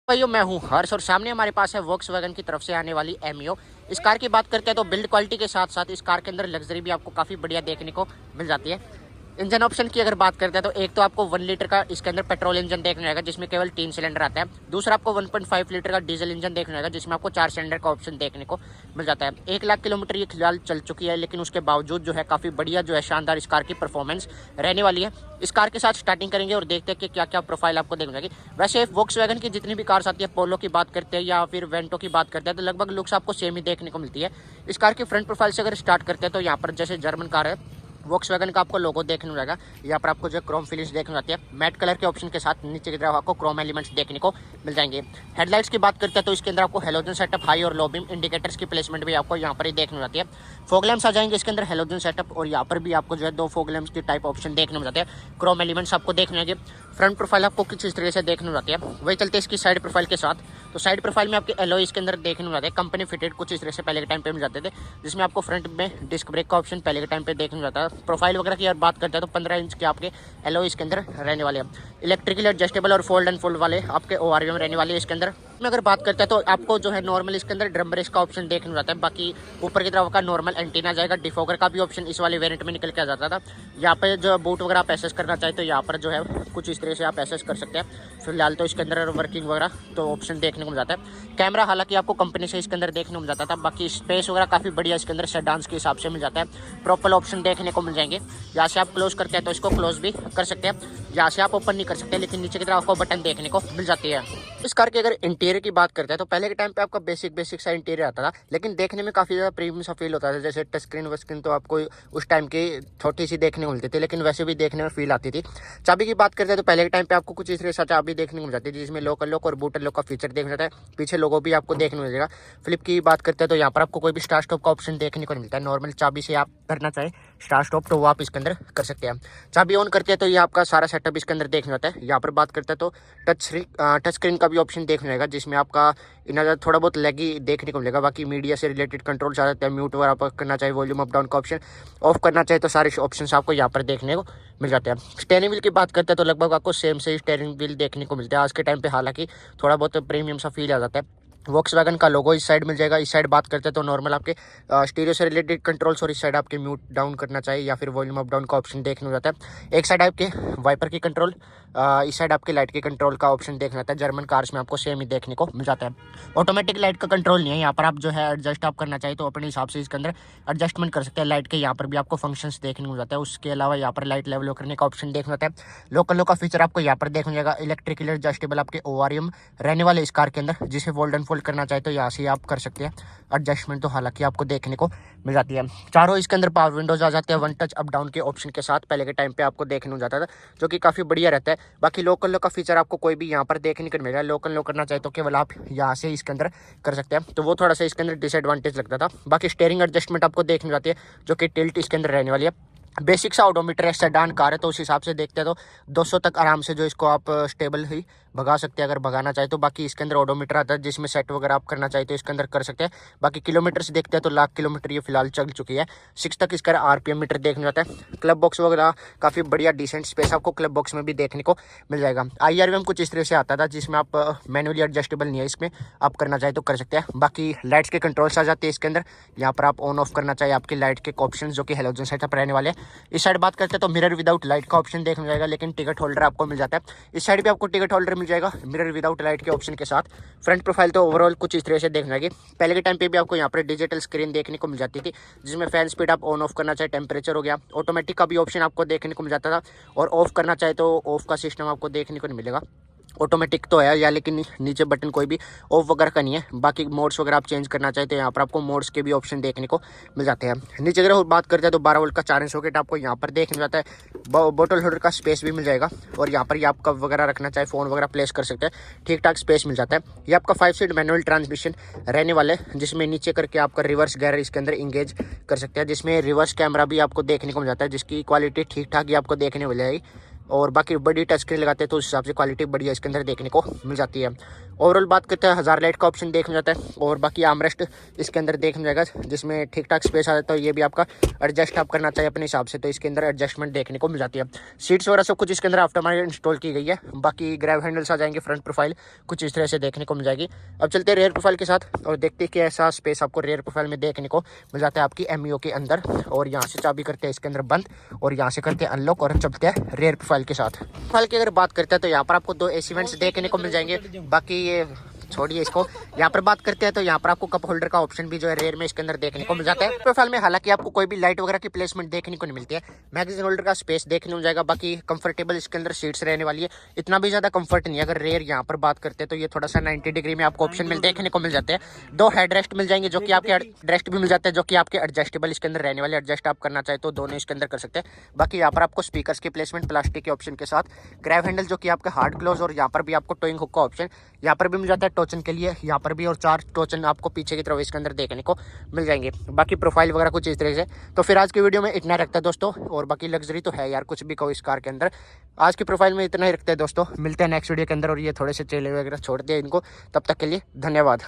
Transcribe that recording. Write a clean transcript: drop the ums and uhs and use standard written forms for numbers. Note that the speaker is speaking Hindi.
भाइयों मैं हूं हर्ष और सामने हमारे पास है वोक्सवैगन की तरफ से आने वाली एमियो। इस कार की बात करते हैं तो बिल्ड क्वालिटी के साथ साथ इस कार के अंदर लग्जरी भी आपको काफ़ी बढ़िया देखने को मिल जाती है। इंजन ऑप्शन की अगर बात करते हैं तो एक तो आपको 1 लीटर का इसके अंदर पेट्रोल इंजन देखने आएगा जिसमें केवल 3 सिलेंडर आता है। दूसरा आपको 1.5 लीटर का डीजल इंजन देखने आएगा जिसमें आपको 4 सिलेंडर का ऑप्शन देखने को मिल जाता है। 1 लाख किलोमीटर ये फिलहाल चल चुकी है, लेकिन उसके बावजूद जो है काफ़ी बढ़िया जो है शानदार इस कार की परफॉर्मेंस रहने वाली है। इस कार के साथ स्टार्टिंग करेंगे और देखते हैं कि क्या क्या प्रोफाइल आपको देखने लगी। वैसे वोक्सवैगन की जितनी भी कार्स आती है, पोलो की बात करते हैं या फिर वेंटो की बात करते हैं, तो लगभग लुक्स आपको सेम ही देखने को मिलती है। इस कार की फ्रंट प्रोफाइल से अगर स्टार्ट करते हैं तो यहाँ पर जैसे जर्मन कार है वोक्सवैगन का आपको लोगो देखने को मिलेगा। यहाँ पर आपको जो क्रोम फिनिश देखने को आती है मैट कलर के ऑप्शन के साथ, नीचे की तरफ आपको क्रोम एलिमेंट्स देखने को मिल जाएंगे। हेडलाइट्स की बात करते हैं तो इसके अंदर आपको हेलोजन सेटअप, हाई और लो बीम इंडिकेटर्स की प्लेसमेंट भी आपको यहाँ पर ही देखने को आती है। फॉग लैंप्स आ जाएंगे इसके अंदर हेलोजन सेटअप, और यहाँ पर भी आपको जो है 2 फॉग लैंप्स की टाइप ऑप्शन देखने को मिलते हैं। क्रोम एलिमेंट्स आपको देखने आएंगे। फ्रंट प्रोफाइल आपको कुछ इस तरीके से देखने को आती है। वही चलते इसकी साइड प्रोफाइल के साथ, तो साइड प्रोफाइल में आपके एलॉय इसके अंदर देखने को मिलते हैं कंपनी फिटेड कुछ इस तरह से पहले के टाइम पे मिल जाते थे, जिसमें आपको फ्रंट में डिस्क ब्रेक का ऑप्शन पहले के टाइम पे देखने को मिलता है। प्रोफाइल वगैरह की बात करते हैं तो 15 इंच के आपके एलॉय इसके अंदर रहने वाले हैं। इलेक्ट्रिकली एडजस्टेबल और फोल्ड एंड फोल्ड वाले आपके ओआरवीएम रहने वाले हैं इसके अंदर। में अगर बात करते हैं तो आपको जो है नॉर्मल इसके अंदर ड्रम ब्रेक का ऑप्शन देखने को मिलता है। बाकी ऊपर की तरफ का नॉर्मल एंटीना जाएगा। डिफॉगर का भी ऑप्शन इस वाले वेरिएंट में निकल के आ जाता था। यहाँ पे जो बूट वगैरह आप एसेस करना चाहे तो यहाँ पर जो है कुछ इस तरह से आप एसेस कर सकते हैं। फिलहाल तो इसके अंदर वर्किंग वगैरह तो ऑप्शन देखने को मिल जाता है। कैमरा हालांकि आपको कंपनी से इसके अंदर देखने को मिल जाता था। बाकी स्पेस वगैरह काफ़ी बढ़िया इसके अंदर सेडान्स के हिसाब से मिल जाता है। प्रॉपर ऑप्शन देखने को मिल जाएंगे। यहाँ से आप क्लोज करते हैं तो इसको क्लोज भी कर सकते हैं। यहाँ से आप ओपन नहीं कर सकते, लेकिन नीचे की तरफ आपको बटन देखने को मिल जाती है। इस कार के अगर इंटीरियर की बात करते हैं तो पहले के टाइम पे आपका बेसिक सा इंटीरियर आता था, लेकिन देखने में काफ़ी ज़्यादा प्रीमियम सा फील होता था। जैसे टच स्क्रीन वस्क्रीन तो आपको उस टाइम की छोटी सी देखने को मिलती थी, लेकिन वैसे भी देखने में फील आती थी। चाबी की बात करते हैं तो पहले के टाइम पे आपको कुछ इस तरह से चाबी देखने को मिल जाती थी, जिसमें लोकल लॉक और बूट लॉक का फीचर देखने जाता है। पीछे लोगो भी आपको देखने को मिलेगा। फ्लिप की बात करते हैं तो यहाँ पर आपको कोई भी स्टार्ट स्टॉप का ऑप्शन देखने को नहीं मिलता है। नॉर्मल चाबी से आप करना चाहें स्टार्ट स्टॉप तो वो आप इसके अंदर कर सकते हैं। चाबी ऑन करते हैं तो ये आपका सारा सेटअप इसके अंदर देखने होता है। यहाँ पर बात करते हैं तो टच स्क्रीन का भी ऑप्शन देखने मिलेगा, जिसमें आपका इन्हें थोड़ा बहुत लैगी देखने को मिलेगा। बाकी मीडिया से रिलेटेड कंट्रोल आ जाते हैं। म्यूट वगैरह आप करना चाहिए, वॉल्यूम अप डाउन का ऑप्शन ऑफ करना चाहिए, तो सारे ऑप्शन आपको यहाँ पर देखने को मिल जाते हैं। स्टेयरिंग व्हील की बात करते हैं तो लगभग आपको सेम से स्टेयरिंग व्हील देखने को मिलता है आज के टाइम पे। हालांकि थोड़ा बहुत प्रीमियम सा फील आ जाता है। वोक्सवैगन का लोगो इस साइड मिल जाएगा। इस साइड बात करते हैं तो नॉर्मल आपके स्टीरियो से रिलेटेड कंट्रोल्स, और इस साइड आपके म्यूट डाउन करना चाहिए या फिर वॉल्यूम अप डाउन का ऑप्शन देखने को जाता है। एक साइड आपके वाइपर की कंट्रोल, इस साइड आपके लाइट के कंट्रोल का ऑप्शन देखना था। जर्मन कार्स में आपको सेम ही देखने को मिल जाता है। ऑटोमेटिक लाइट का कंट्रोल नहीं है। यहाँ पर आप जो है एडजस्ट आप करना चाहिए तो अपने हिसाब से इसके अंदर एडजस्टमेंट कर सकते हैं। लाइट के यहाँ पर भी आपको फंक्शंस देखने को मिल जाता है। उसके अलावा यहाँ पर लाइट लेवल करने का ऑप्शन देखना होता है। लोकल का फीचर आपको यहाँ पर देखने जाएगा। इलेक्ट्रिकली एडजस्टेबल आपके ओआरएम रहने वाले इस कार के अंदर, जिसे फोल्ड एंड फोल्ड करना चाहे तो यहाँ से आप कर सकते हैं एडजस्टमेंट, तो हालांकि आपको देखने को मिल जाती है। चारों इसके अंदर पावर विंडोज आ जाते हैं 1 टच अप डाउन के ऑप्शन के साथ। पहले के टाइम पे आपको देखने को जाता था, जो कि काफ़ी बढ़िया रहता है। बाकी लोकल लॉक का फीचर आपको कोई भी यहाँ पर देखने को मिलेगा। लोकल लॉक करना चाहे तो केवल आप यहाँ से इसके अंदर कर सकते हैं, तो वो थोड़ा सा इसके अंदर डिसएडवांटेज लगता था। बाकी स्टीयरिंग एडजस्टमेंट आपको देखने जाती है, जो कि टिल्ट इसके अंदर रहने वाली है। बेसिक सा ऑडोमीटर है, सेडान कार है, तो उस हिसाब से देखते हैं तो 200 तक आराम से जो इसको आप स्टेबल ही भगा सकते हैं अगर भगाना चाहे तो। बाकी इसके अंदर ऑडोमीटर आता है, जिसमें सेट वगैरह आप करना चाहे तो इसके अंदर कर सकते हैं। बाकी किलोमीटर से देखते हैं तो लाख किलोमीटर ये फिलहाल चल चुकी है। 6 तक इसका आरपीएम मीटर देखने जाता है। क्लब बॉक्स वगैरह काफ़ी बढ़िया डिसेंट स्पेस आपको क्लब बॉक्स में भी देखने को मिल जाएगा। IRVM कुछ इस तरह से आता था, जिसमें आप मैनुअली एडजस्टेबल नहीं है, इसमें आप करना चाहे तो कर सकते हैं। बाकी लाइट्स के कंट्रोल्स आ जाते हैं इसके अंदर। यहाँ पर आप ऑन ऑफ करना चाहिए आपकी लाइट के ऑप्शन, जो कि हेलोजन सेटअप रहने वाले हैं। इस साइड बात करते हैं तो मिरर विदाउट लाइट का ऑप्शन देखने जाएगा, लेकिन टिकट होल्डर आपको मिल जाता है। इस साइड भी आपको टिकट होल्डर मिल जाएगा मिरर विदाउट लाइट के ऑप्शन के साथ। फ्रंट प्रोफाइल तो ओवरऑल कुछ इस तरह से देखने जाएगी। पहले के टाइम पे भी आपको यहाँ पर डिजिटल स्क्रीन देखने को मिल जाती थी, जिसमें फैन स्पीड आप ऑन ऑफ करना चाहे, टेम्परेचर हो गया। ऑटोमेटिक का भी ऑप्शन आपको देखने को मिल जाता था, और ऑफ करना चाहे तो ऑफ का सिस्टम आपको देखने को नहीं मिलेगा। ऑटोमेटिक तो है या, लेकिन नीचे बटन कोई भी ऑफ वगैरह का नहीं है। बाकी मोड्स वगैरह आप चेंज करना चाहते हैं, यहाँ पर आपको मोड्स के भी ऑप्शन देखने को मिल जाते हैं। नीचे अगर बात करते हैं तो 12 वोल्ट का चार्जिंग सॉकेट आपको यहाँ पर देखने जाता है। बोतल होल्डर का स्पेस भी मिल जाएगा, और यहाँ पर ये आप कप वगैरह रखना चाहे, फ़ोन वगैरह प्लेस कर सकते हैं, ठीक ठाक स्पेस मिल जाता है। ये आपका 5 स्पीड मैनुअल ट्रांसमिशन रहने वाले, जिसमें नीचे करके आपका रिवर्स गेयर इसके अंदर इंगेज कर सकते हैं, जिसमें रिवर्स कैमरा भी आपको देखने को मिल जाता है, जिसकी क्वालिटी ठीक ठाक ही आपको देखने को मिल जाएगी। और बाकी बड़ी टच स्क्रीन लगाते हैं तो उस हिसाब से क्वालिटी बढ़िया इसके अंदर देखने को मिल जाती है। ओवरऑल बात करते हैं 1000 लाइट का ऑप्शन देखने जाता है और बाकी आर्मरेस्ट इसके अंदर देखने जाएगा जिसमें ठीक ठाक स्पेस आ जाता है। ये भी आपका एडजस्ट आप करना चाहिए अपने हिसाब से, तो इसके अंदर एडजस्टमेंट देखने को मिल जाती है। सीट्स वगैरह सब कुछ इसके अंदर आफ्टरमार्केट इंस्टॉल की गई है। बाकी ग्रैब हैंडल्स आ जाएंगे, फ्रंट प्रोफाइल कुछ इस तरह से देखने को मिल जाएगी। अब चलते हैं रेयर प्रोफाइल के साथ और देखते हैं कि ऐसा स्पेस आपको रेयर प्रोफाइल में देखने को मिल जाता है आपकी एमईओ के अंदर। और यहाँ से चाबी करते हैं इसके अंदर बंद और यहाँ से करते हैं अनलॉक और चलते हैं रेयर प्रोफाइल के साथ। प्रोफाइल की अगर बात करते हैं तो यहाँ पर आपको 2 एसी वेंट्स देखने को मिल जाएंगे। बाकी ये छोड़िए इसको, यहाँ पर बात करते हैं तो यहाँ पर आपको कप होल्डर का ऑप्शन भी जो है रेयर में इसके अंदर देखने को मिल जाता है। प्रोफाइल में हालांकि आपको कोई भी लाइट वगैरह की प्लेसमेंट देखने को नहीं मिलती है। मैगजीन होल्डर का स्पेस देखने को मिल जाएगा। बाकी कंफर्टेबल इसके अंदर सीट्स रहने वाली है, इतना भी ज्यादा कंफर्ट नहीं है। अगर रेयर यहाँ पर बात करते हैं तो ये थोड़ा सा 90 डिग्री में आपको ऑप्शन में देखने को मिल जाते हैं। 2 हेड रेस्ट मिल जाएंगे जो कि आपके रेस्ट भी मिल जाते हैं जो कि आपके एडजस्टेबल इसके अंदर रहने वाले। एडजस्ट आप करना चाहे तो दोनों इसके अंदर कर सकते हैं। बाकी यहाँ पर आपको स्पीकर्स की प्लेसमेंट प्लास्टिक के ऑप्शन के साथ, ग्रैब हैंडल जो कि आपका हार्ड क्लोज और यहाँ पर भी आपको टोइंग हुक का ऑप्शन यहाँ पर भी मिल जाता है टोचन के लिए, यहाँ पर भी, और 4 टोचन आपको पीछे की तरफ इसके अंदर देखने को मिल जाएंगे। बाकी प्रोफाइल वगैरह कुछ इस तरह से। तो फिर आज की वीडियो में इतना रखता है दोस्तों, और बाकी लग्जरी तो है यार कुछ भी कहो इस कार के अंदर। आज की प्रोफाइल में इतना ही रखते हैं दोस्तों, मिलते हैं नेक्स्ट वीडियो के अंदर। और ये थोड़े से चेले वगैरह छोड़ दिए इनको, तब तक के लिए धन्यवाद।